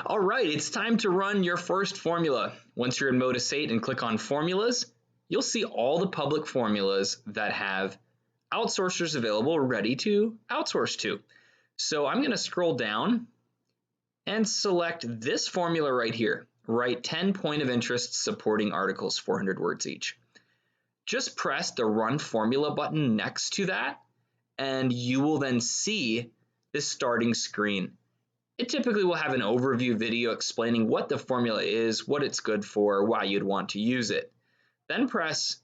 All right, it's time to run your first formula. Once you're in Modus 8 and click on Formulas, you'll see all the public formulas that have outsourcers available ready to outsource to. So I'm going to scroll down and select this formula right here. Write 10 point of interest supporting articles, 400 words each. Just press the Run Formula button next to that, and you will then see this starting screen. It typically will have an overview video explaining what the formula is, what it's good for, why you'd want to use it. Then press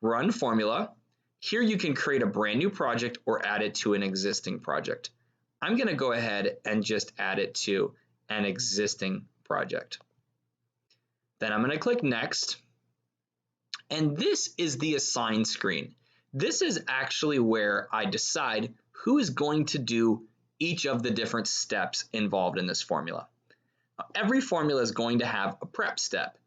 Run Formula. Here you can create a brand new project or add it to an existing project. I'm going to go ahead and just add it to an existing project. Then I'm going to click Next. And this is the Assign screen. This is actually where I decide who is going to do each of the different steps involved in this formula. Every formula is going to have a prep step.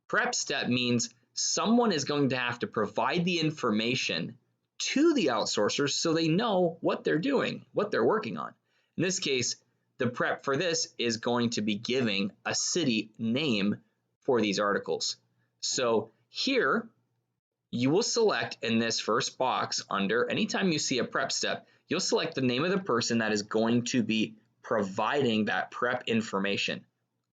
Prep step means someone is going to have to provide the information to the outsourcers so they know what they're doing, what they're working on. In this case, the prep for this is going to be giving a city name for these articles. So here, you will select in this first box under, anytime you see a prep step, you'll select the name of the person that is going to be providing that prep information,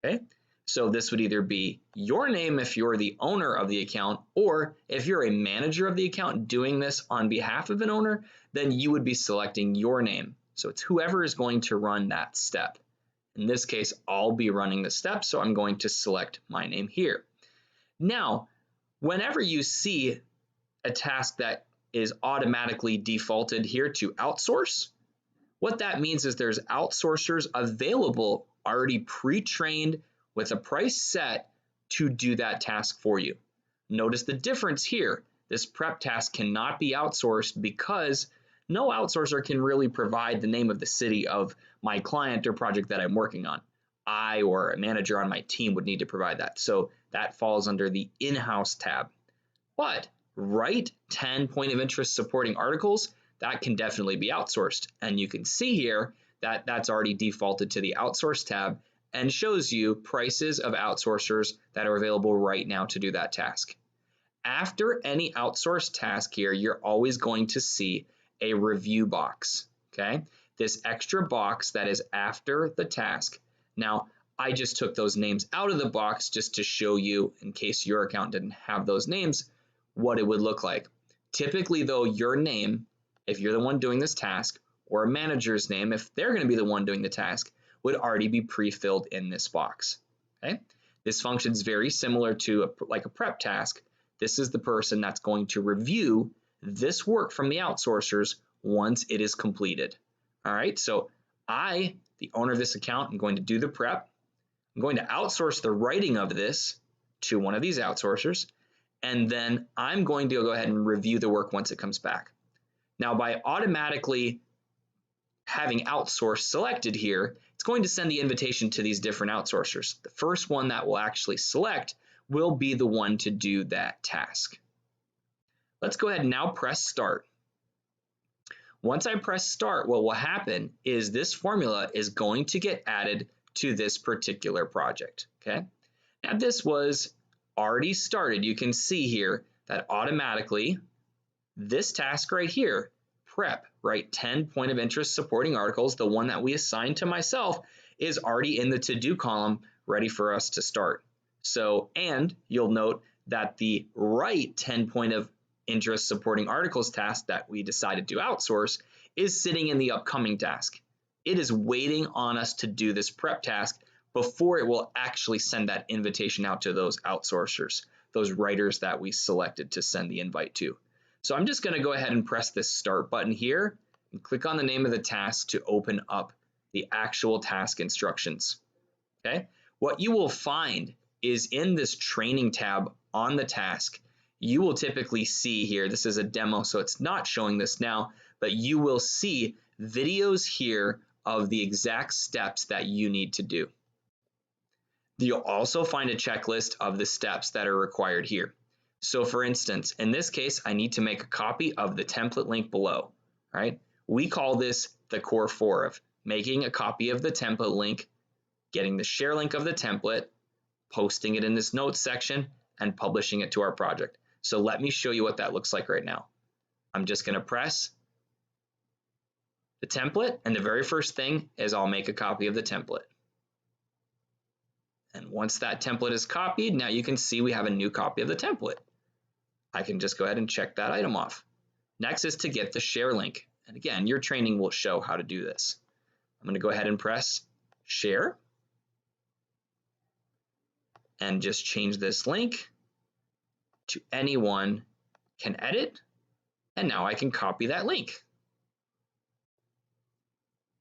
okay? So this would either be your name if you're the owner of the account, or if you're a manager of the account doing this on behalf of an owner, then you would be selecting your name. So it's whoever is going to run that step. In this case, I'll be running the step, so I'm going to select my name here. Now, whenever you see a task that is automatically defaulted here to outsource, what that means is there's outsourcers available already pre-trained with a price set to do that task for you. Notice the difference here. This prep task cannot be outsourced because no outsourcer can really provide the name of the city of my client or project that I'm working on. I or a manager on my team would need to provide that. So that falls under the in-house tab. But write 10 point of interest supporting articles, that can definitely be outsourced. And you can see here that that's already defaulted to the outsource tab and shows you prices of outsourcers that are available right now to do that task. After any outsourced task here, you're always going to see a review box, okay? This extra box that is after the task. Now, I just took those names out of the box just to show you, in case your account didn't have those names, what it would look like. Typically though, your name, if you're the one doing this task, or a manager's name, if they're going to be the one doing the task, would already be pre-filled in this box. Okay? This function is very similar to like a prep task. This is the person that's going to review this work from the outsourcers once it is completed. All right, so I, the owner of this account, am going to do the prep. I'm going to outsource the writing of this to one of these outsourcers, and then I'm going to go ahead and review the work once it comes back. Now, by automatically having outsource selected here, it's going to send the invitation to these different outsourcers. The first one that will actually select will be the one to do that task. Let's go ahead and now press start. Once I press start, what will happen is this formula is going to get added to this particular project. Okay. Now this was already started. You can see here that automatically this task right here, prep, right, 10 point of interest supporting articles, the one that we assigned to myself, is already in the to-do column ready for us to start. So, and you'll note that the write 10 point of interest supporting articles task that we decided to outsource is sitting in the upcoming task. It is waiting on us to do this prep task before it will actually send that invitation out to those outsourcers, those writers that we selected to send the invite to. So I'm just going to go ahead and press this start button here and click on the name of the task to open up the actual task instructions. Okay, what you will find is in this training tab on the task, you will typically see here, this is a demo, so it's not showing this now, but you will see videos here of the exact steps that you need to do. You'll also find a checklist of the steps that are required here. So for instance, in this case, I need to make a copy of the template link below, right? We call this the core 4 of making a copy of the template link getting the share link of the template, posting it in this notes section, and publishing it to our project. So let me show you what that looks like right now. I'm just going to press the template, and the very first thing is I'll make a copy of the template. And once that template is copied, now you can see we have a new copy of the template. I can just go ahead and check that item off. Next is to get the share link. And again, your training will show how to do this. I'm going to go ahead and press share and just change this link to anyone can edit. And now I can copy that link.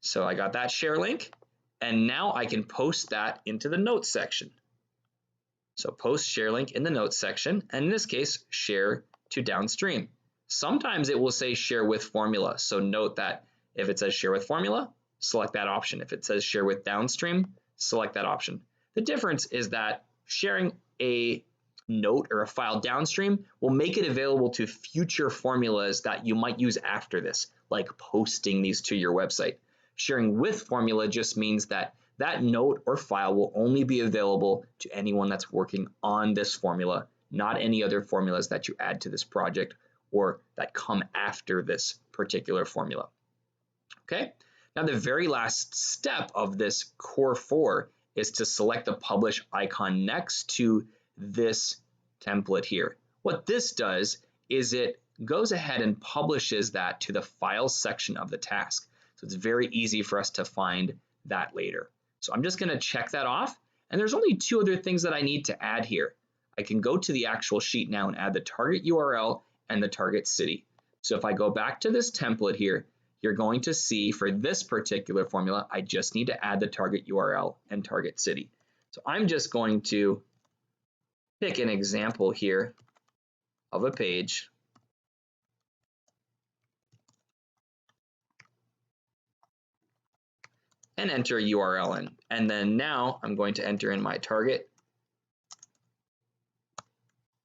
So I got that share link, and now I can post that into the notes section. So post share link in the notes section, and in this case, share to downstream. Sometimes it will say share with formula. So note that if it says share with formula, select that option. If it says share with downstream, select that option. The difference is that sharing a note or a file downstream will make it available to future formulas that you might use after this, like posting these to your website. Sharing with formula just means that that note or file will only be available to anyone that's working on this formula, not any other formulas that you add to this project or that come after this particular formula. Okay, now the very last step of this core 4 is to select the publish icon next to this template here. What this does is it goes ahead and publishes that to the file section of the task. So it's very easy for us to find that later. So I'm just going to check that off. And there's only 2 other things that I need to add here. I can go to the actual sheet now and add the target URL and the target city. So if I go back to this template here, you're going to see for this particular formula, I just need to add the target URL and target city. So I'm just going to pick an example here of a page. And enter a URL in. And then now I'm going to enter in my target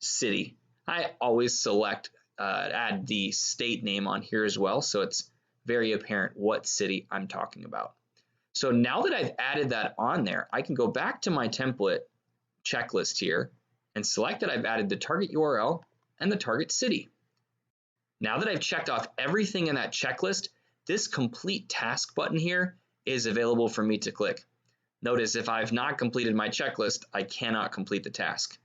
city. I always select, add the state name on here as well, so it's very apparent what city I'm talking about. So now that I've added that on there, I can go back to my template checklist here and select that I've added the target URL and the target city. Now that I've checked off everything in that checklist, this complete task button here is available for me to click. Notice if I've not completed my checklist, I cannot complete the task.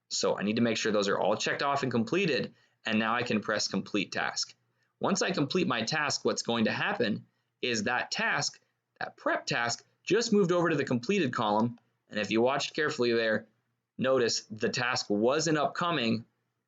So I need to make sure those are all checked off and completed, and now I can press complete task. Once I complete my task, what's going to happen is that task, that prep task, just moved over to the completed column, and if you watched carefully there, notice the task wasn't upcoming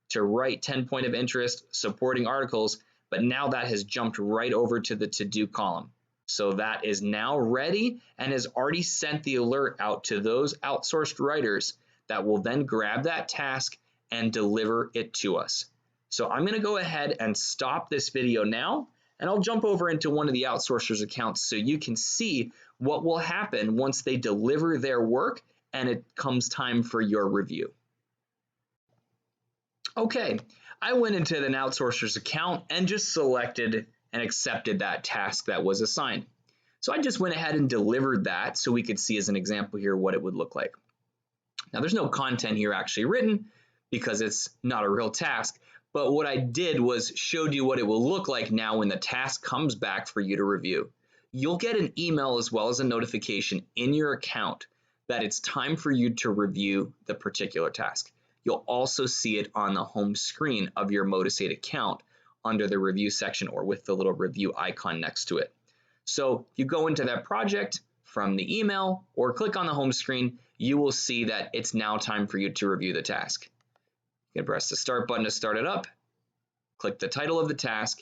to write 10 point of interest supporting articles, but now that has jumped right over to the to-do column. So that is now ready and has already sent the alert out to those outsourced writers that will then grab that task and deliver it to us. So I'm going to go ahead and stop this video now, and I'll jump over into one of the outsourcers accounts so you can see what will happen once they deliver their work and it comes time for your review. Okay, I went into an outsourcer's account and just selected and accepted that task that was assigned. So I just went ahead and delivered that so we could see as an example here what it would look like. Now there's no content here actually written because it's not a real task, but what I did was showed you what it will look like now when the task comes back for you to review. You'll get an email as well as a notification in your account that it's time for you to review the particular task. You'll also see it on the home screen of your Motivate account under the review section or with the little review icon next to it. So if you go into that project from the email or click on the home screen, you will see that it's now time for you to review the task. You can press the start button to start it up, click the title of the task,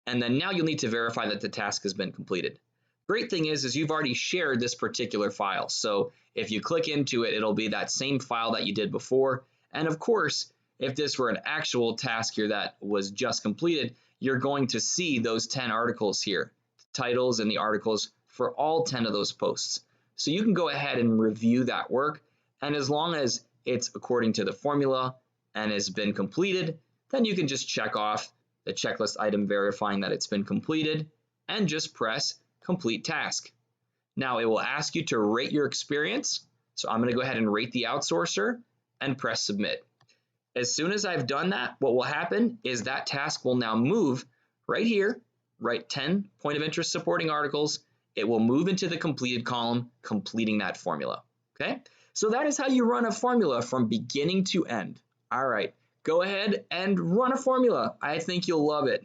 and then now you'll need to verify that the task has been completed. Great thing is you've already shared this particular file. So if you click into it, it'll be that same file that you did before. And of course, if this were an actual task here that was just completed, you're going to see those 10 articles here, the titles and the articles for all 10 of those posts. So you can go ahead and review that work. And as long as it's according to the formula and has been completed, then you can just check off the checklist item verifying that it's been completed and just press complete task. Now it will ask you to rate your experience. So I'm going to go ahead and rate the outsourcer and press submit. As soon as I've done that, what will happen is that task will now move right here, write 10 point of interest supporting articles. It will move into the completed column, completing that formula. Okay, so that is how you run a formula from beginning to end. All right, go ahead and run a formula. I think you'll love it.